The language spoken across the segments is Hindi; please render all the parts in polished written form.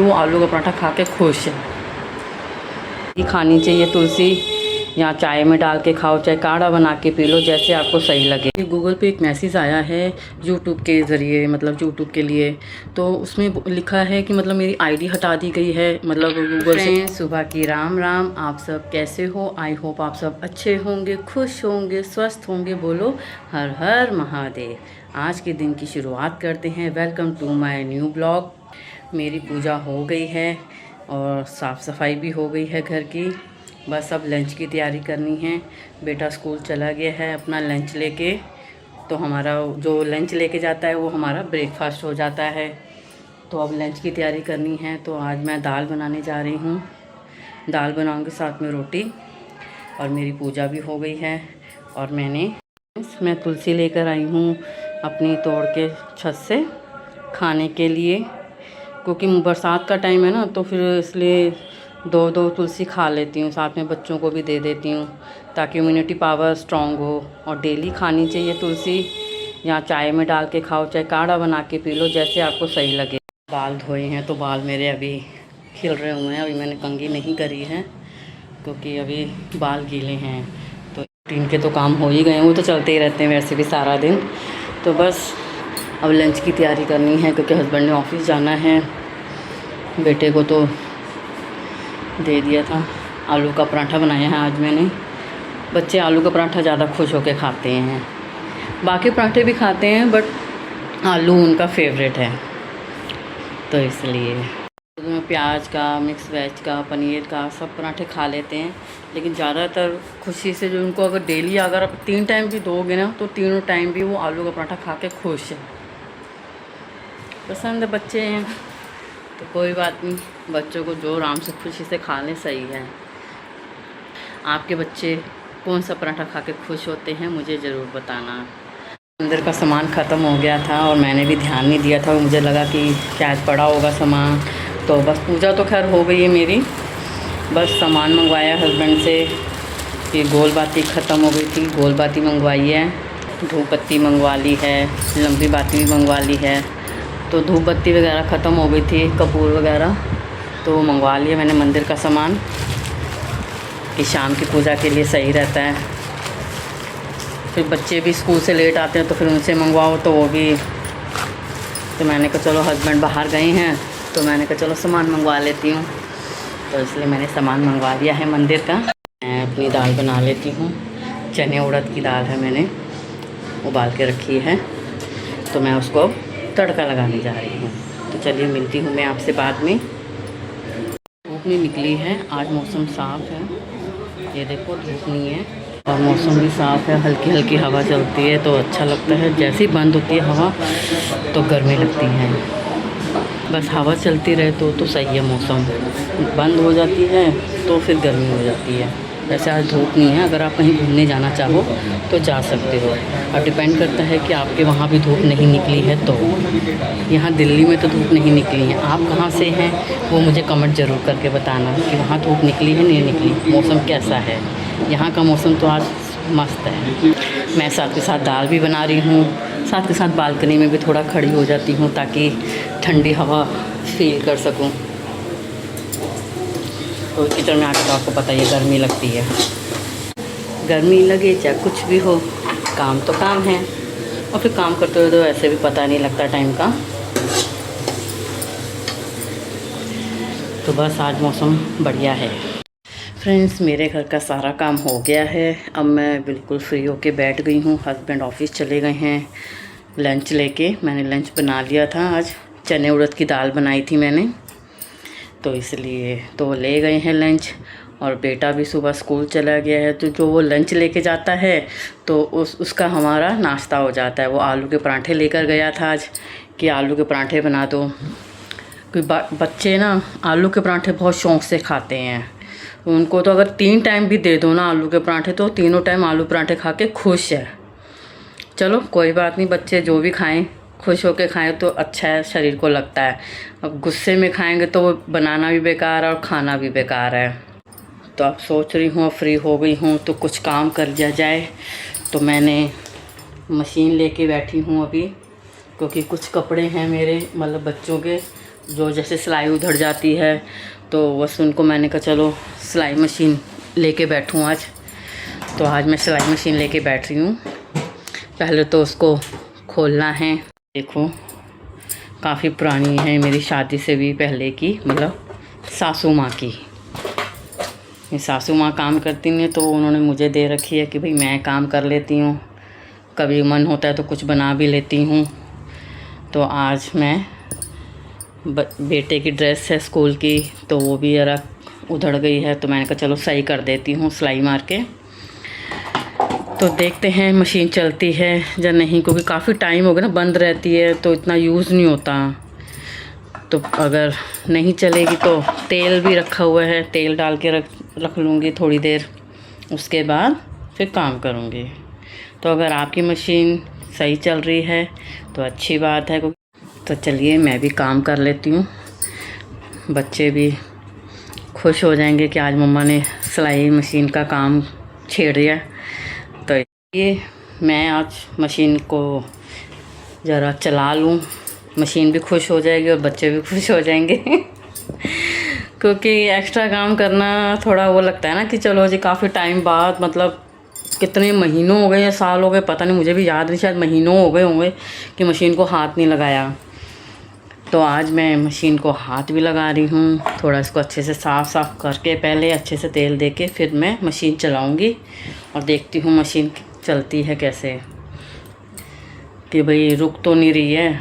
वो आलू का पराठा खा के खुश है। ये खानी चाहिए तुलसी, या चाय में डाल के खाओ, चाहे काढ़ा बना के पी लो, जैसे आपको सही लगे। गूगल पे एक मैसेज आया है यूट्यूब के ज़रिए, मतलब यूट्यूब के लिए, तो उसमें लिखा है कि मतलब मेरी आईडी हटा दी गई है, मतलब गूगल से। सुबह की राम राम, आप सब कैसे हो? आई होप आप सब अच्छे होंगे, खुश होंगे, स्वस्थ होंगे। बोलो हर हर महादेव। आज के दिन की शुरुआत करते हैं। Welcome to my new blog. मेरी पूजा हो गई है और साफ़ सफाई भी हो गई है घर की। बस अब लंच की तैयारी करनी है। बेटा स्कूल चला गया है अपना लंच लेके, तो हमारा जो लंच लेके जाता है वो हमारा ब्रेकफास्ट हो जाता है। तो अब लंच की तैयारी करनी है। तो आज मैं दाल बनाने जा रही हूँ। दाल बनाऊँगी साथ में रोटी। और मेरी पूजा भी हो गई है। और मैं तुलसी लेकर आई हूँ अपनी तोड़ के छत से खाने के लिए, क्योंकि बरसात का टाइम है ना, तो फिर इसलिए दो दो तुलसी खा लेती हूँ, साथ में बच्चों को भी दे देती हूँ ताकि इम्यूनिटी पावर स्ट्रॉन्ग हो। और डेली खानी चाहिए तुलसी, या चाय में डाल के खाओ, चाहे काढ़ा बना के पी लो, जैसे आपको सही लगे। बाल धोए हैं तो बाल मेरे अभी खिल रहे हुए हैं। अभी मैंने कंघी नहीं करी है क्योंकि अभी बाल गीले हैं। तो रूटीन के तो काम हो ही गए, वो तो चलते ही रहते हैं वैसे भी सारा दिन। तो बस अब लंच की तैयारी करनी है क्योंकि हस्बैंड ने ऑफिस जाना है। बेटे को तो दे दिया था। आलू का पराठा बनाया है आज मैंने। बच्चे आलू का पराठा ज़्यादा खुश होकर खाते हैं, बाकी पराठे भी खाते हैं बट आलू उनका फेवरेट है, तो इसलिए प्याज का, मिक्स वेज का, पनीर का सब पराठे खा लेते हैं। लेकिन ज़्यादातर खुशी से जो उनको अगर डेली अगर आप 3 टाइम भी दोगे ना, तो तीनों टाइम भी वो आलू का पराठा खा के खुश है। पसंद बच्चे हैं तो कोई बात नहीं, बच्चों को जो आराम से खुशी से खा लें सही है। आपके बच्चे कौन सा पराठा खा के खुश होते हैं मुझे ज़रूर बताना। अंदर का सामान ख़त्म हो गया था और मैंने भी ध्यान नहीं दिया था, मुझे लगा कि शायद पड़ा होगा सामान। तो बस पूजा तो खैर हो गई है मेरी। बस सामान मंगवाया हस्बैंड से, ये गोल बाती ख़त्म हो गई थी, गोल बाती मंगवाई है। धूप बत्ती मंगवा ली है, लंबी बाती भी मंगवा ली है। तो धूप बत्ती वगैरह ख़त्म हो गई थी, कपूर वगैरह, तो वो मंगवा लिया मैंने मंदिर का सामान कि शाम की पूजा के लिए सही रहता है। फिर बच्चे भी स्कूल से लेट आते हैं तो फिर उनसे मंगवाओ, तो वो भी, तो मैंने कहा चलो हस्बैंड बाहर गए हैं तो मैंने कहा चलो सामान मंगवा लेती हूँ, तो इसलिए मैंने सामान मंगवा लिया है मंदिर का। मैं अपनी दाल बना लेती हूँ। चने उड़द की दाल है, मैंने उबाल के रखी है, तो मैं उसको तड़का लगाने जा रही हूँ। तो चलिए मिलती हूँ मैं आपसे बाद में। धूप नहीं निकली है, आज मौसम साफ़ है, ये देखो धूप नहीं है और मौसम भी साफ़ है, हल्की हल्की हवा चलती है तो अच्छा लगता है। जैसे ही बंद होती है हवा तो गर्मी लगती है। बस हवा चलती रहे तो सही है मौसम, बंद हो जाती है तो फिर गर्मी हो जाती है। वैसे आज धूप नहीं है, अगर आप कहीं घूमने जाना चाहो तो जा सकते हो। और डिपेंड करता है कि आपके वहाँ भी धूप नहीं निकली है तो। यहाँ दिल्ली में तो धूप नहीं निकली है, आप कहाँ से हैं वो मुझे कमेंट ज़रूर करके बताना कि वहाँ धूप निकली है नहीं निकली, मौसम कैसा है। यहाँ का मौसम तो आज मस्त है। मैं साथ के साथ दाल भी बना रही हूँ, साथ के साथ बालकनी में भी थोड़ा खड़ी हो जाती हूँ ताकि ठंडी हवा फील कर सकूँ। तो किचन में आके तो आपको पता ही है गर्मी लगती है, गर्मी लगे चाहे कुछ भी हो, काम तो काम है। और फिर काम करते हुए तो ऐसे भी पता नहीं लगता टाइम का। तो बस आज मौसम बढ़िया है। फ्रेंड्स, मेरे घर का सारा काम हो गया है, अब मैं बिल्कुल फ्री होके बैठ गई हूँ। हस्बैंड ऑफिस चले गए हैं लंच लेके। मैंने लंच बना लिया था, आज चने उड़द की दाल बनाई थी मैंने, तो इसलिए तो ले गए हैं लंच। और बेटा भी सुबह स्कूल चला गया है, तो जो वो लंच लेके जाता है तो उसका हमारा नाश्ता हो जाता है। वो आलू के पराठे लेकर गया था आज कि आलू के पराठे बना दो। कोई बच्चे ना आलू के पराठे बहुत शौक़ से खाते हैं, उनको तो अगर 3 टाइम भी दे दो ना आलू के पराठे तो तीनों टाइम आलू पराठे खा के खुश है। चलो कोई बात नहीं, बच्चे जो भी खाएं खुश होके खाएं तो अच्छा है, शरीर को लगता है। अब गुस्से में खाएंगे तो वो बनाना भी बेकार है और खाना भी बेकार है। तो अब सोच रही हूँ, फ्री हो गई हूँ तो कुछ काम कर लिया जाए। तो मैंने मशीन लेके बैठी हूँ अभी, क्योंकि कुछ कपड़े हैं मेरे मतलब बच्चों के, जो जैसे सिलाई उधड़ जाती है तो बस उनको मैंने कहा चलो सिलाई मशीन लेके बैठूं आज। तो आज मैं सिलाई मशीन लेके बैठ रही हूँ। पहले तो उसको खोलना है। देखो काफ़ी पुरानी है, मेरी शादी से भी पहले की, मतलब सासू माँ की। ये सासू माँ काम करती हैं तो उन्होंने मुझे दे रखी है कि भाई मैं काम कर लेती हूँ, कभी मन होता है तो कुछ बना भी लेती हूँ। तो आज मैं बेटे की ड्रेस है स्कूल की, तो वो भी ज़रा उधड़ गई है, तो मैंने कहा चलो सही कर देती हूँ सिलाई मार के। तो देखते हैं मशीन चलती है या नहीं, क्योंकि काफ़ी टाइम हो गया ना बंद रहती है तो इतना यूज़ नहीं होता। तो अगर नहीं चलेगी तो तेल भी रखा हुआ है, तेल डाल के रख लूँगी थोड़ी देर, उसके बाद फिर काम करूँगी। तो अगर आपकी मशीन सही चल रही है तो अच्छी बात है। तो चलिए मैं भी काम कर लेती हूँ, बच्चे भी खुश हो जाएंगे कि आज मम्मा ने सिलाई मशीन का काम छेड़ दिया। तो ये मैं आज मशीन को ज़रा चला लूँ, मशीन भी खुश हो जाएगी और बच्चे भी खुश हो जाएंगे क्योंकि एक्स्ट्रा काम करना थोड़ा वो लगता है ना कि चलो जी काफ़ी टाइम बाद, मतलब कितने महीनों हो गए या साल हो गए पता नहीं, मुझे भी याद नहीं, शायद महीनों हो गए होंगे कि मशीन को हाथ नहीं लगाया। तो आज मैं मशीन को हाथ भी लगा रही हूँ, थोड़ा इसको अच्छे से साफ़ करके पहले अच्छे से तेल दे के फिर मैं मशीन चलाऊँगी और देखती हूँ मशीन चलती है कैसे, कि भाई रुक तो नहीं रही है,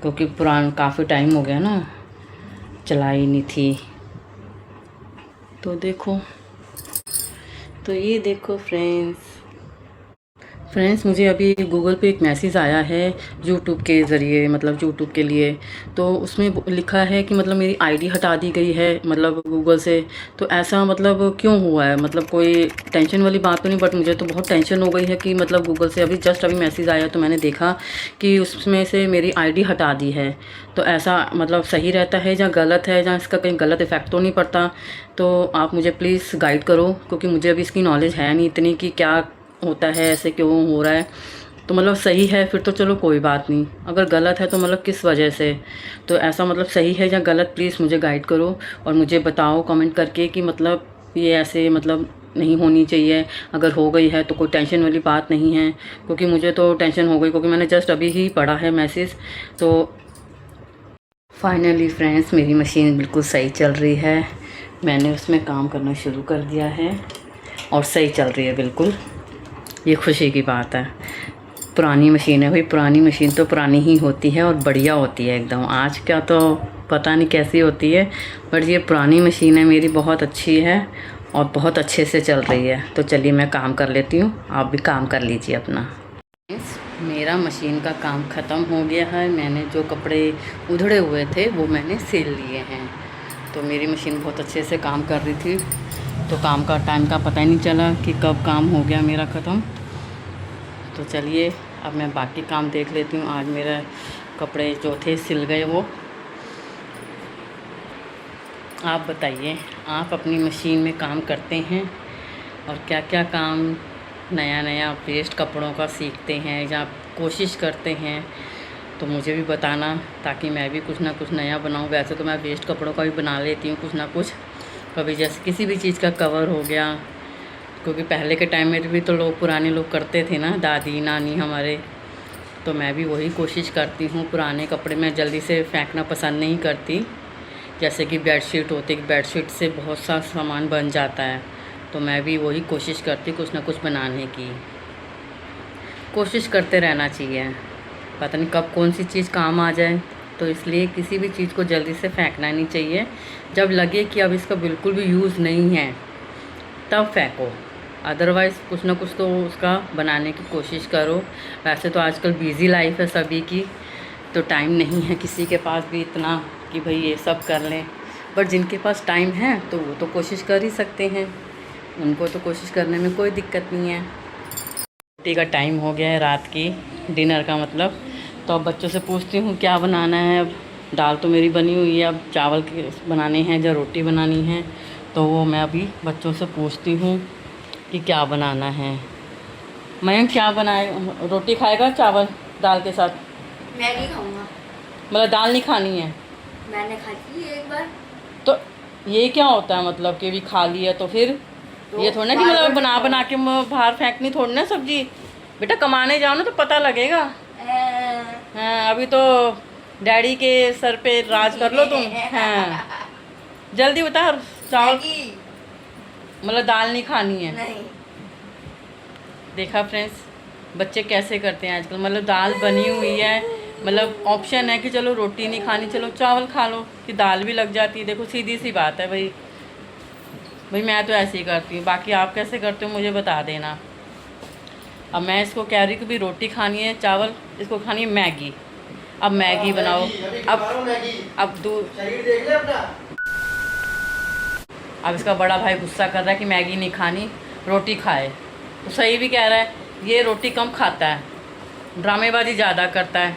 क्योंकि काफ़ी टाइम हो गया ना चलाई नहीं थी। तो देखो, तो ये देखो फ्रेंड्स मुझे अभी गूगल पे एक मैसेज आया है यूट्यूब के ज़रिए, मतलब यूट्यूब के लिए। तो उसमें लिखा है कि मतलब मेरी आईडी हटा दी गई है, मतलब गूगल से। तो ऐसा मतलब क्यों हुआ है, मतलब कोई टेंशन वाली बात तो नहीं, बट मुझे तो बहुत टेंशन हो गई है कि मतलब गूगल से अभी मैसेज आया तो मैंने देखा कि उसमें से मेरी आईडी हटा दी है। तो ऐसा मतलब सही रहता है या गलत है, या इसका कहीं गलत इफ़ेक्ट तो नहीं पड़ता? तो आप मुझे प्लीज़ गाइड करो, क्योंकि मुझे अभी इसकी नॉलेज है नहीं इतनी कि क्या होता है, ऐसे क्यों हो रहा है। तो मतलब सही है फिर तो चलो कोई बात नहीं, अगर गलत है तो मतलब किस वजह से, तो ऐसा मतलब सही है या गलत, प्लीज़ मुझे गाइड करो और मुझे बताओ कमेंट करके कि मतलब ये ऐसे मतलब नहीं होनी चाहिए। अगर हो गई है तो कोई टेंशन वाली बात नहीं है, क्योंकि मुझे तो टेंशन हो गई, क्योंकि मैंने जस्ट अभी ही पढ़ा है मैसेज। तो फाइनली फ्रेंड्स मेरी मशीन बिल्कुल सही चल रही है, मैंने उसमें काम करना शुरू कर दिया है और सही चल रही है बिल्कुल, ये खुशी की बात है। पुरानी मशीन है भाई, पुरानी मशीन तो पुरानी ही होती है और बढ़िया होती है एकदम, आज क्या तो पता नहीं कैसी होती है, बट ये पुरानी मशीन है मेरी, बहुत अच्छी है और बहुत अच्छे से चल रही है। तो चलिए मैं काम कर लेती हूँ, आप भी काम कर लीजिए अपना। मेरा मशीन का काम ख़त्म हो गया है, मैंने जो कपड़े उधड़े हुए थे वो मैंने सिल लिए हैं। तो मेरी मशीन बहुत अच्छे से काम कर रही थी, तो काम का टाइम का पता ही नहीं चला कि कब काम हो गया मेरा ख़त्म। तो चलिए अब मैं बाकी काम देख लेती हूँ। आज मेरा कपड़े जो थे सिल गए वो। आप बताइए, आप अपनी मशीन में काम करते हैं और क्या क्या काम नया नया वेस्ट कपड़ों का सीखते हैं या कोशिश करते हैं, तो मुझे भी बताना, ताकि मैं भी कुछ ना कुछ नया बनाऊँ। वैसे तो मैं वेस्ट कपड़ों का भी बना लेती हूँ कुछ ना कुछ, कभी जैसे किसी भी चीज़ का कवर हो गया, क्योंकि पहले के टाइम में भी तो लोग पुराने लोग करते थे ना, दादी नानी हमारे। तो मैं भी वही कोशिश करती हूँ, पुराने कपड़े मैं जल्दी से फेंकना पसंद नहीं करती। जैसे कि बेडशीट होती है, बेडशीट से बहुत सा सामान बन जाता है, तो मैं भी वही कोशिश करती कुछ ना कुछ बनाने की। कोशिश करते रहना चाहिए, पता नहीं कब कौन सी चीज़ काम आ जाए, तो इसलिए किसी भी चीज़ को जल्दी से फेंकना नहीं चाहिए। जब लगे कि अब इसका बिल्कुल भी यूज़ नहीं है तब फेंको, अदरवाइज़ कुछ ना कुछ तो उसका बनाने की कोशिश करो। वैसे तो आजकल बिज़ी लाइफ है सभी की, तो टाइम नहीं है किसी के पास भी इतना कि भाई ये सब कर लें, बट जिनके पास टाइम है तो वो तो कोशिश कर ही सकते हैं, उनको तो कोशिश करने में कोई दिक्कत नहीं है। रोटी का टाइम हो गया है, रात की डिनर का मतलब। तो अब बच्चों से पूछती हूँ क्या बनाना है। अब दाल तो मेरी बनी हुई है, अब चावल के बनाने हैं या रोटी बनानी है, तो वो मैं अभी बच्चों से पूछती हूँ कि क्या बनाना है। मैं क्या बनाए, रोटी खाएगा चावल दाल के साथ? मैगी खाऊंगा। मतलब दाल नहीं खानी है? मैंने खाई थी एक बार। तो ये क्या होता है मतलब कि भी खा लिया तो फिर तो ये थोड़ा ना कि मतलब बना बना के बाहर फेंकनी थोड़ी ना सब्जी। बेटा कमाने जाओ ना तो पता लगेगा। हाँ अभी तो डैडी के सर पे राज कर लो तुम। हाँ जल्दी बता। चावल मतलब दाल नहीं खानी है। नहीं। देखा फ्रेंड्स बच्चे कैसे करते हैं आजकल। मतलब दाल बनी हुई है, मतलब ऑप्शन है कि चलो रोटी नहीं खानी चलो चावल खा लो, कि दाल भी लग जाती है। देखो सीधी सी बात है भाई। भाई मैं तो ऐसे ही करती हूँ, बाकी आप कैसे करते हो मुझे बता देना। अब मैं इसको कह रही हूँ कि भाई रोटी खानी है चावल, इसको खानी है मैगी। अब मैगी बनाओ। अब इसका बड़ा भाई गुस्सा कर रहा है कि मैगी नहीं खानी रोटी खाए। तो सही भी कह रहा है, ये रोटी कम खाता है, ड्रामेबाजी ज़्यादा करता है।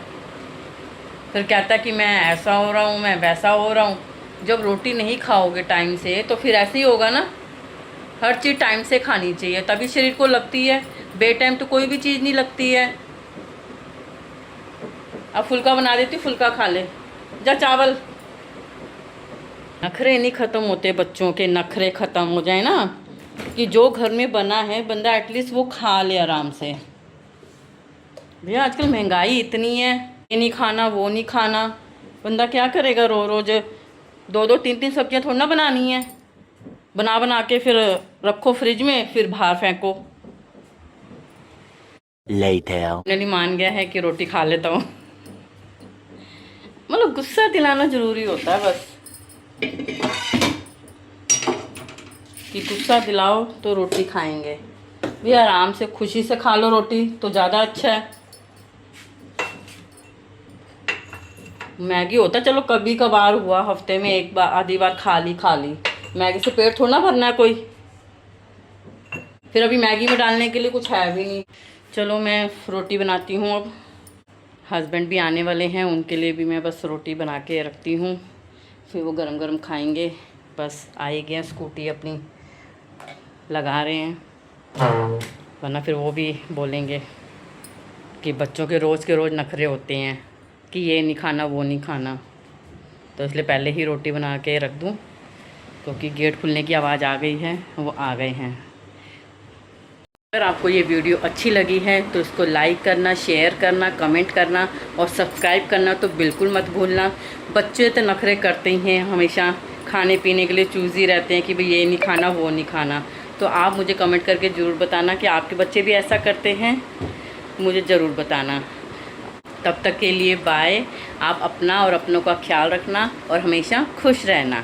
फिर कहता है कि मैं ऐसा हो रहा हूँ मैं वैसा हो रहा हूँ। जब रोटी नहीं खाओगे टाइम से तो फिर ऐसे ही होगा ना। हर चीज़ टाइम से खानी चाहिए तभी शरीर को लगती है, बे टाइम तो कोई भी चीज़ नहीं लगती है। अब फुल्का बना देती हूँ, फुल्का खा ले जा। चावल नखरे नहीं ख़त्म होते बच्चों के, नखरे ख़त्म हो जाए ना कि जो घर में बना है बंदा एटलीस्ट वो खा ले आराम से। भैया आजकल महंगाई इतनी है, ये नहीं खाना वो नहीं खाना, बंदा क्या करेगा। रोज़ दो दो तीन तीन सब्जियां थोड़ा ना बनानी है। बना बना के फिर रखो फ्रिज में, फिर बाहर फेंको। नहीं मान गया है कि रोटी खा लेता हूँ। मतलब गुस्सा दिलाना ज़रूरी होता है बस, कि गुस्सा दिलाओ तो रोटी खाएंगे। भी आराम से खुशी से खा लो रोटी तो ज़्यादा अच्छा है। मैगी होता चलो कभी कभार हुआ, हफ्ते में एक बार आधी बार खा ली। मैगी से पेट थोड़ा ना भरना है कोई। फिर अभी मैगी में डालने के लिए कुछ है भी नहीं। चलो मैं रोटी बनाती हूँ। अब हस्बैंड भी आने वाले हैं, उनके लिए भी मैं बस रोटी बना के रखती हूँ, फिर वो गरम गरम खाएंगे। बस आए गए, स्कूटी अपनी लगा रहे हैं, वरना फिर वो भी बोलेंगे कि बच्चों के रोज़ नखरे होते हैं कि ये नहीं खाना वो नहीं खाना। तो इसलिए पहले ही रोटी बना के रख दूँ, क्योंकि गेट खुलने की आवाज़ आ गई है, वो आ गए हैं। अगर आपको ये वीडियो अच्छी लगी है तो इसको लाइक करना, शेयर करना, कमेंट करना और सब्सक्राइब करना तो बिल्कुल मत भूलना। बच्चे तो नखरे करते ही हैं, हमेशा खाने पीने के लिए चूज़ी रहते हैं कि भाई ये नहीं खाना वो नहीं खाना। तो आप मुझे कमेंट करके ज़रूर बताना कि आपके बच्चे भी ऐसा करते हैं, मुझे ज़रूर बताना। तब तक के लिए बाय। आप अपना और अपनों का ख्याल रखना और हमेशा खुश रहना।